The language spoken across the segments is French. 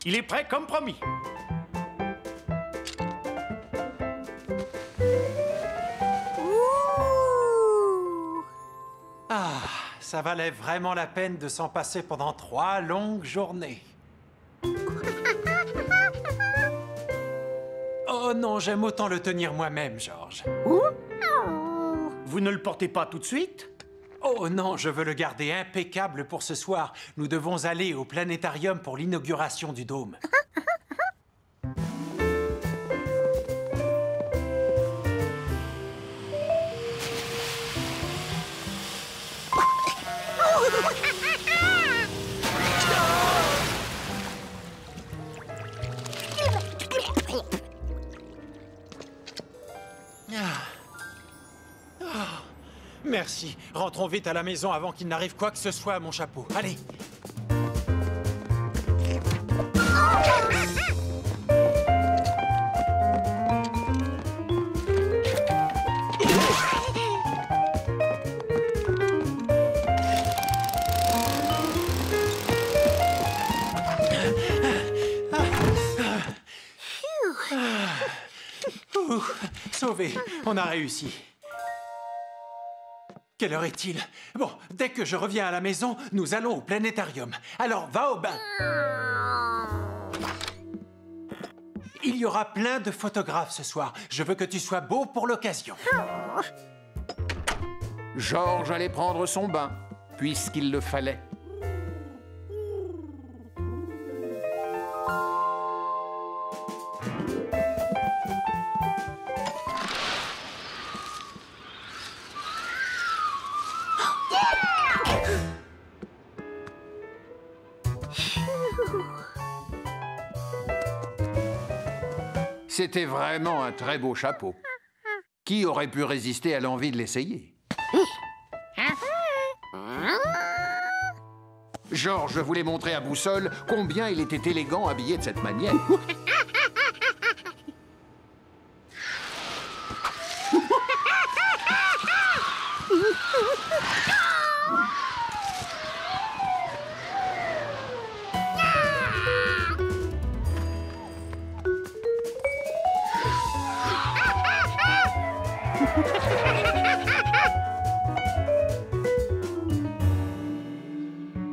Il est prêt comme promis. Ouh. Ah, ça valait vraiment la peine de s'en passer pendant 3 longues journées. Oh non, j'aime autant le tenir moi-même, George. Vous ne le portez pas tout de suite? Oh non, je veux le garder impeccable pour ce soir. Nous devons aller au planétarium pour l'inauguration du dôme. Merci. Rentrons vite à la maison avant qu'il n'arrive quoi que ce soit à mon chapeau. Allez. Sauvé. On a réussi. Quelle heure est-il? Bon, dès que je reviens à la maison, nous allons au planétarium. Alors, va au bain. Il y aura plein de photographes ce soir. Je veux que tu sois beau pour l'occasion. George allait prendre son bain, puisqu'il le fallait. C'était vraiment un très beau chapeau. Qui aurait pu résister à l'envie de l'essayer? George voulait montrer à Boussole combien il était élégant habillé de cette manière.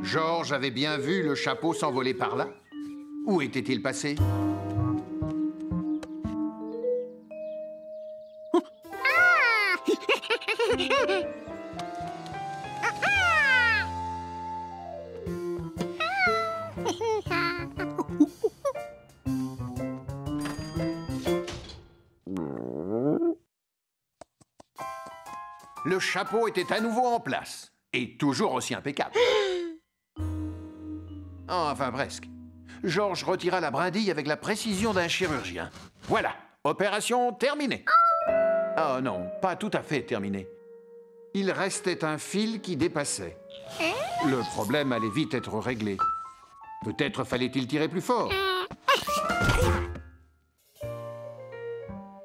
George avait bien vu le chapeau s'envoler par là. Où était-il passé? Le chapeau était à nouveau en place, et toujours aussi impeccable. Enfin, presque. George retira la brindille avec la précision d'un chirurgien. Voilà, opération terminée. Oh non, pas tout à fait terminée. Il restait un fil qui dépassait. Le problème allait vite être réglé. Peut-être fallait-il tirer plus fort.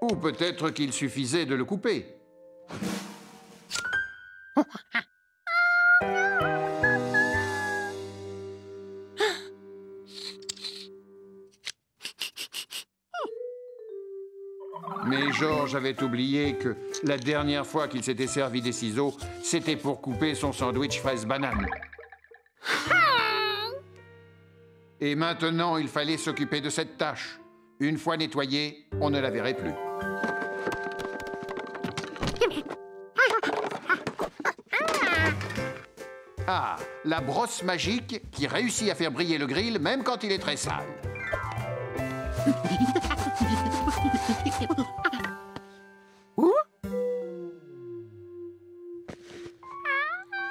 Ou peut-être qu'il suffisait de le couper. Mais George avait oublié que la dernière fois qu'il s'était servi des ciseaux, c'était pour couper son sandwich fraise-banane. Et maintenant, il fallait s'occuper de cette tâche. Une fois nettoyée, on ne la verrait plus. Ah, la brosse magique qui réussit à faire briller le grill même quand il est très sale.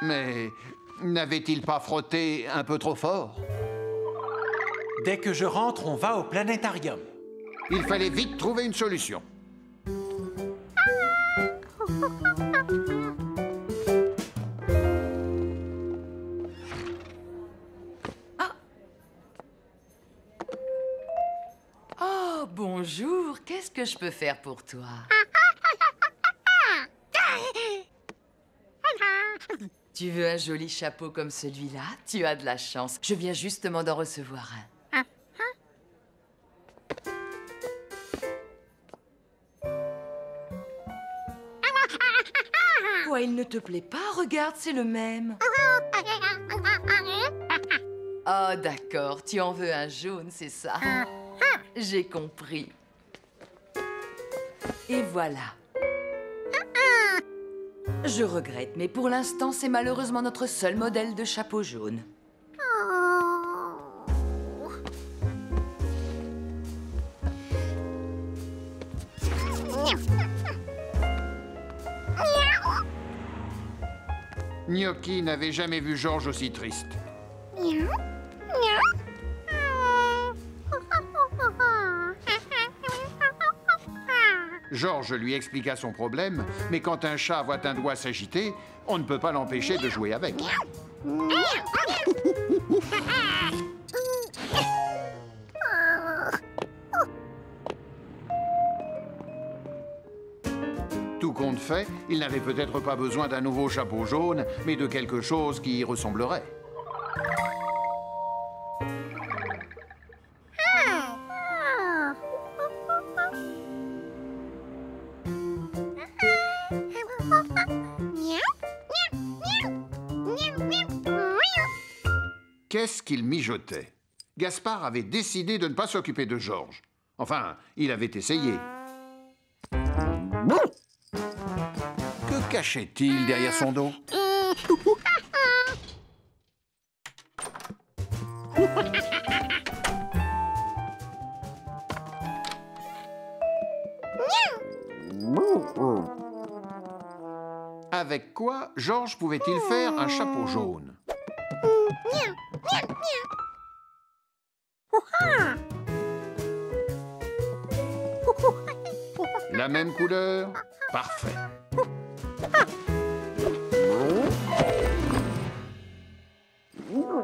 Mais n'avait-il pas frotté un peu trop fort? Dès que je rentre, on va au planétarium. Il fallait vite trouver une solution. Oh, bonjour. Qu'est-ce que je peux faire pour toi? Tu veux un joli chapeau comme celui-là? Tu as de la chance. Je viens justement d'en recevoir un. Quoi, il ne te plaît pas? Regarde, c'est le même. Oh, d'accord, tu en veux un jaune, c'est ça. J'ai compris. Et voilà. Je regrette, mais pour l'instant, c'est malheureusement notre seul modèle de chapeau jaune. Gnocchi n'avait jamais vu Georges aussi triste. Georges lui expliqua son problème, mais quand un chat voit un doigt s'agiter, on ne peut pas l'empêcher de jouer avec. Tout compte fait, il n'avait peut-être pas besoin d'un nouveau chapeau jaune, mais de quelque chose qui y ressemblerait. Qu'est-ce qu'il mijotait? Gaspard avait décidé de ne pas s'occuper de Georges. Enfin, il avait essayé. Que cachait-il derrière son dos? Avec quoi Georges pouvait-il faire un chapeau jaune? La même couleur? Parfait.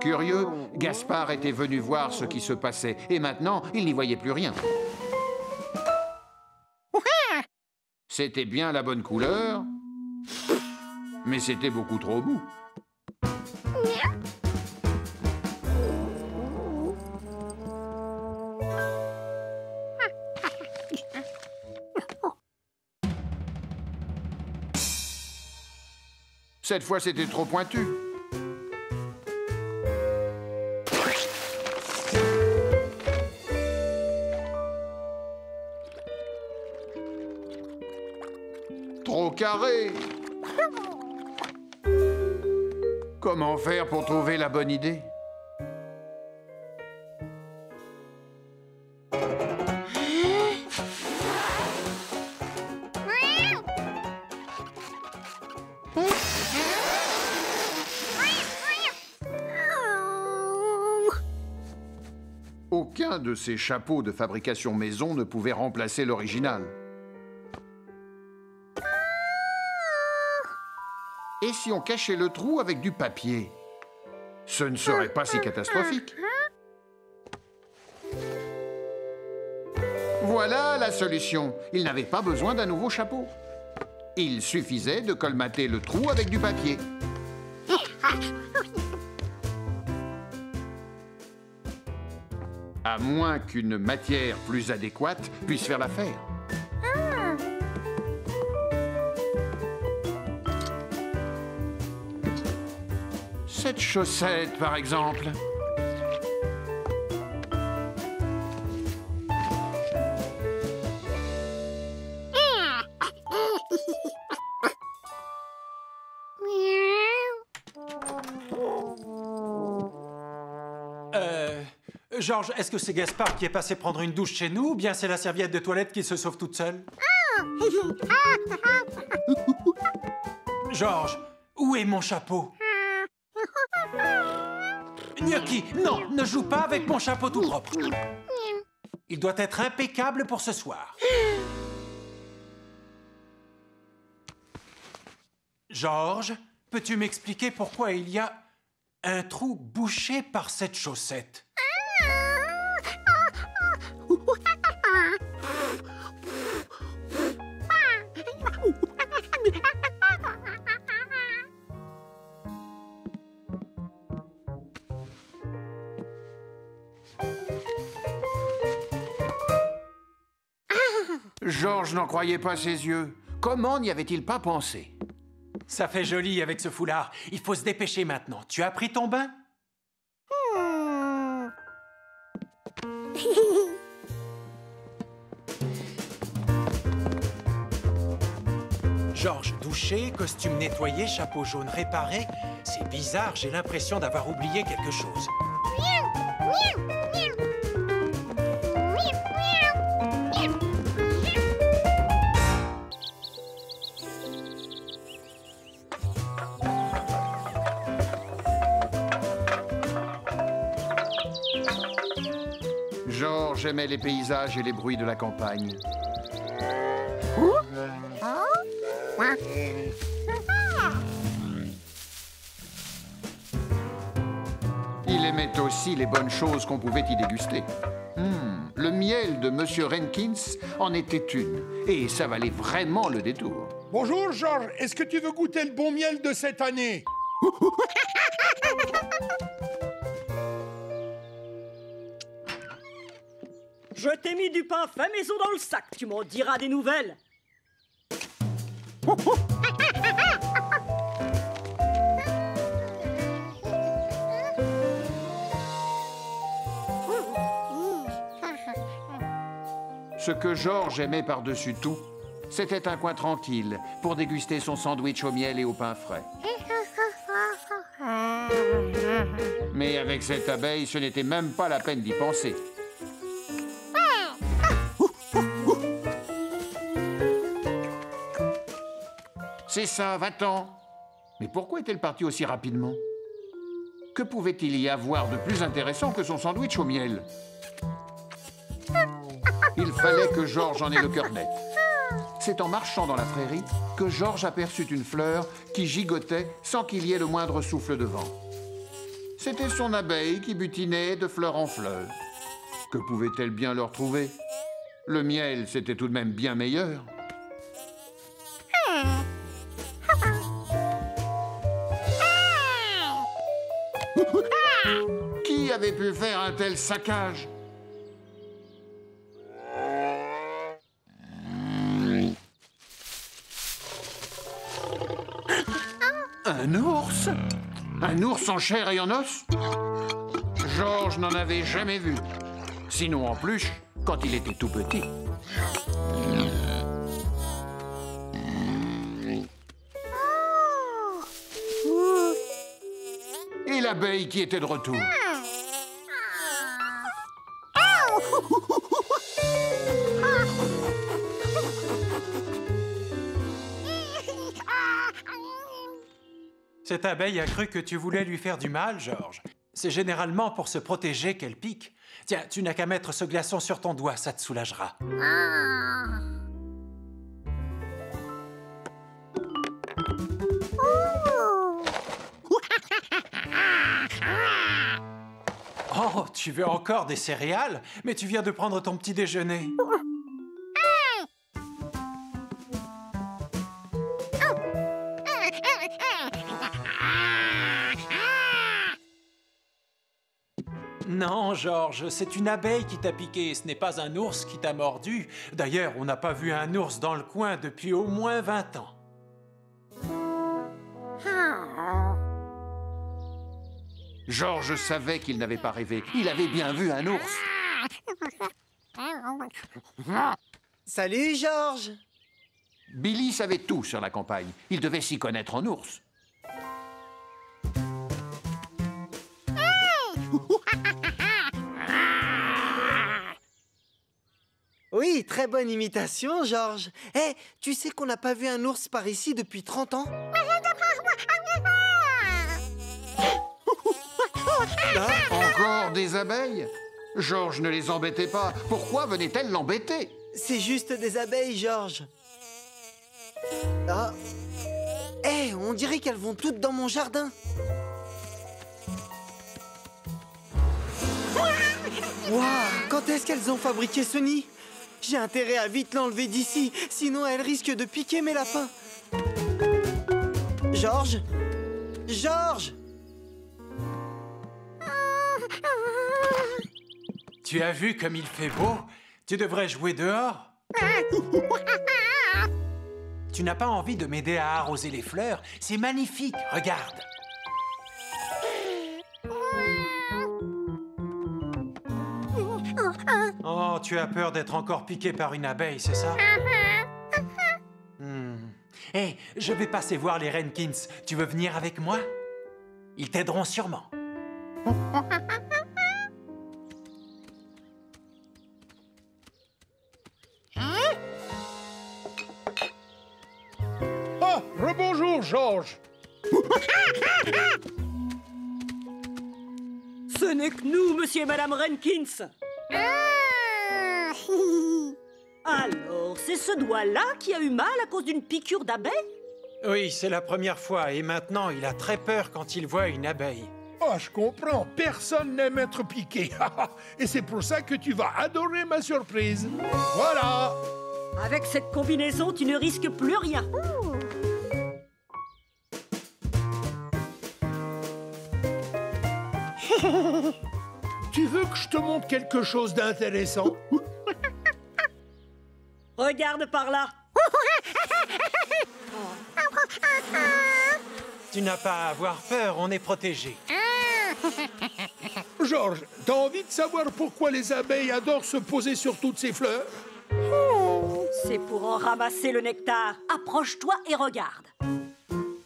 Curieux, Gaspard était venu voir ce qui se passait et maintenant, il n'y voyait plus rien. C'était bien la bonne couleur, mais c'était beaucoup trop mou. Cette fois, c'était trop pointu. Trop carré. Comment faire pour trouver la bonne idée? Aucun de ces chapeaux de fabrication maison ne pouvait remplacer l'original. Et si on cachait le trou avec du papier? Ce ne serait pas si catastrophique. Voilà la solution. Il n'avait pas besoin d'un nouveau chapeau. Il suffisait de colmater le trou avec du papier. À moins qu'une matière plus adéquate puisse faire l'affaire. Cette chaussette, par exemple. Georges, est-ce que c'est Gaspard qui est passé prendre une douche chez nous ou bien c'est la serviette de toilette qui se sauve toute seule? Georges, où est mon chapeau? Gnocchi, non, ne joue pas avec mon chapeau tout propre. Il doit être impeccable pour ce soir. Georges, peux-tu m'expliquer pourquoi il y a un trou bouché par cette chaussette? Georges n'en croyait pas ses yeux. Comment n'y avait-il pas pensé? Ça fait joli avec ce foulard. Il faut se dépêcher maintenant. Tu as pris ton bain? George douché, costume nettoyé, chapeau jaune réparé. C'est bizarre, j'ai l'impression d'avoir oublié quelque chose. George aimait les paysages et les bruits de la campagne. Il aimait aussi les bonnes choses qu'on pouvait y déguster. Le miel de Monsieur Rankins en était une, et ça valait vraiment le détour. Bonjour, George. Est-ce que tu veux goûter le bon miel de cette année? Je t'ai mis du pain fait maison dans le sac. Tu m'en diras des nouvelles. Ce que George aimait par-dessus tout, c'était un coin tranquille pour déguster son sandwich au miel et au pain frais. Mais avec cette abeille, ce n'était même pas la peine d'y penser. C'est ça, va-t'en. Mais pourquoi est-elle partie aussi rapidement? Que pouvait-il y avoir de plus intéressant que son sandwich au miel? Il fallait que George en ait le cœur net. C'est en marchant dans la prairie que George aperçut une fleur qui gigotait sans qu'il y ait le moindre souffle de vent. C'était son abeille qui butinait de fleur en fleur. Que pouvait-elle bien leur trouver? Le miel, c'était tout de même bien meilleur. Qui avait pu faire un tel saccage? Un ours? Un ours en chair et en os? George n'en avait jamais vu. Sinon en peluche, quand il était tout petit. Et l'abeille qui était de retour. Cette abeille a cru que tu voulais lui faire du mal, George. C'est généralement pour se protéger qu'elle pique. Tiens, tu n'as qu'à mettre ce glaçon sur ton doigt, ça te soulagera. Oh, tu veux encore des céréales? Mais tu viens de prendre ton petit déjeuner. Non, George, c'est une abeille qui t'a piqué, ce n'est pas un ours qui t'a mordu. D'ailleurs, on n'a pas vu un ours dans le coin depuis au moins 20 ans. George savait qu'il n'avait pas rêvé. Il avait bien vu un ours. Salut, George. Billy savait tout sur la campagne. Il devait s'y connaître en ours. Oui, très bonne imitation, George. Eh, tu sais qu'on n'a pas vu un ours par ici depuis 30 ans? Encore des abeilles? George ne les embêtait pas. Pourquoi venait-elle l'embêter? C'est juste des abeilles, George. Ah. Eh, on dirait qu'elles vont toutes dans mon jardin. Waouh, quand est-ce qu'elles ont fabriqué ce nid? J'ai intérêt à vite l'enlever d'ici, sinon elles risquent de piquer mes lapins. George? George? Tu as vu comme il fait beau? Tu devrais jouer dehors. tu n'as pas envie de m'aider à arroser les fleurs? C'est magnifique, regarde. Oh, tu as peur d'être encore piqué par une abeille, c'est ça? Hé, je vais passer voir les Renkins. Tu veux venir avec moi? Ils t'aideront sûrement. Ah, rebonjour, Georges. Ce n'est que nous, monsieur et madame Renkins. Alors, c'est ce doigt-là qui a eu mal à cause d'une piqûre d'abeille? Oui, c'est la première fois et maintenant il a très peur quand il voit une abeille. Ah, je comprends. Personne n'aime être piqué. Et c'est pour ça que tu vas adorer ma surprise. Voilà. Avec cette combinaison, tu ne risques plus rien. Tu veux que je te montre quelque chose d'intéressant? Regarde par là. Tu n'as pas à avoir peur, on est protégés. Georges, t'as envie de savoir pourquoi les abeilles adorent se poser sur toutes ces fleurs? C'est pour en ramasser le nectar. Approche-toi et regarde.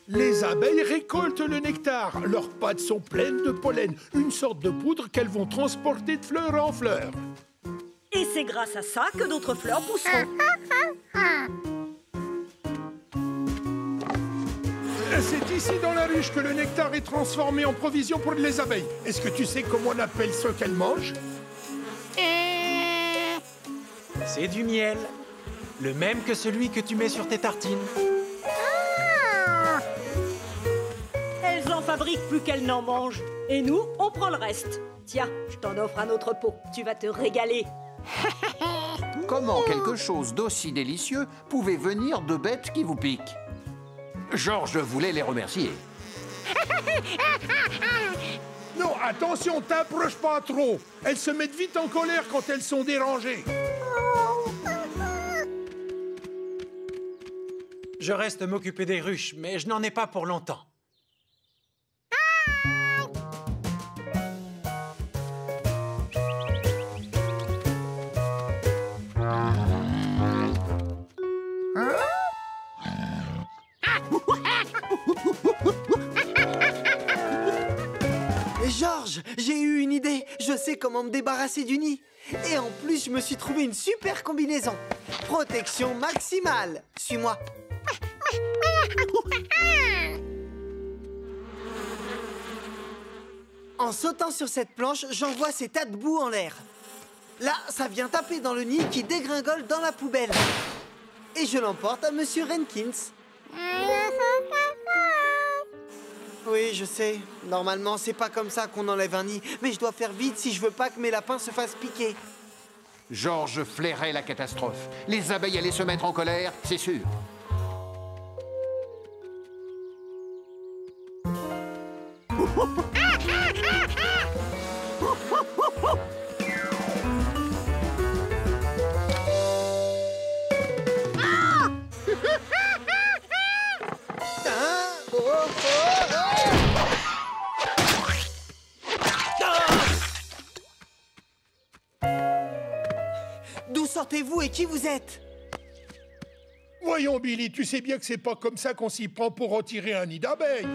Les abeilles récoltent le nectar. Leurs pattes sont pleines de pollen, une sorte de poudre qu'elles vont transporter de fleur en fleur. Et c'est grâce à ça que d'autres fleurs pousseront. C'est ici dans la ruche que le nectar est transformé en provision pour les abeilles. Est-ce que tu sais comment on appelle ce qu'elles mangent? C'est du miel. Le même que celui que tu mets sur tes tartines. Elles en fabriquent plus qu'elles n'en mangent. Et nous, on prend le reste. Tiens, je t'en offre un autre pot. Tu vas te régaler. Comment quelque chose d'aussi délicieux pouvait venir de bêtes qui vous piquent? Georges voulait les remercier. Non, attention, t'approches pas trop. Elles se mettent vite en colère quand elles sont dérangées. Je reste m'occuper des ruches, mais je n'en ai pas pour longtemps. Georges, j'ai eu une idée. Je sais comment me débarrasser du nid. Et en plus, je me suis trouvé une super combinaison. Protection maximale. Suis-moi. En sautant sur cette planche, j'envoie ces tas de boue en l'air. Là, ça vient taper dans le nid qui dégringole dans la poubelle. Et je l'emporte à Monsieur Renkins. Oui, je sais. Normalement, c'est pas comme ça qu'on enlève un nid. Mais je dois faire vite si je veux pas que mes lapins se fassent piquer. Georges flairait la catastrophe. Les abeilles allaient se mettre en colère, c'est sûr. D'où sortez-vous et qui vous êtes? Voyons, Billy, tu sais bien que c'est pas comme ça qu'on s'y prend pour retirer un nid d'abeilles.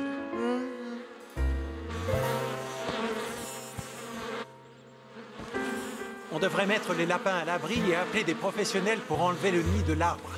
On devrait mettre les lapins à l'abri et appeler des professionnels pour enlever le nid de l'arbre.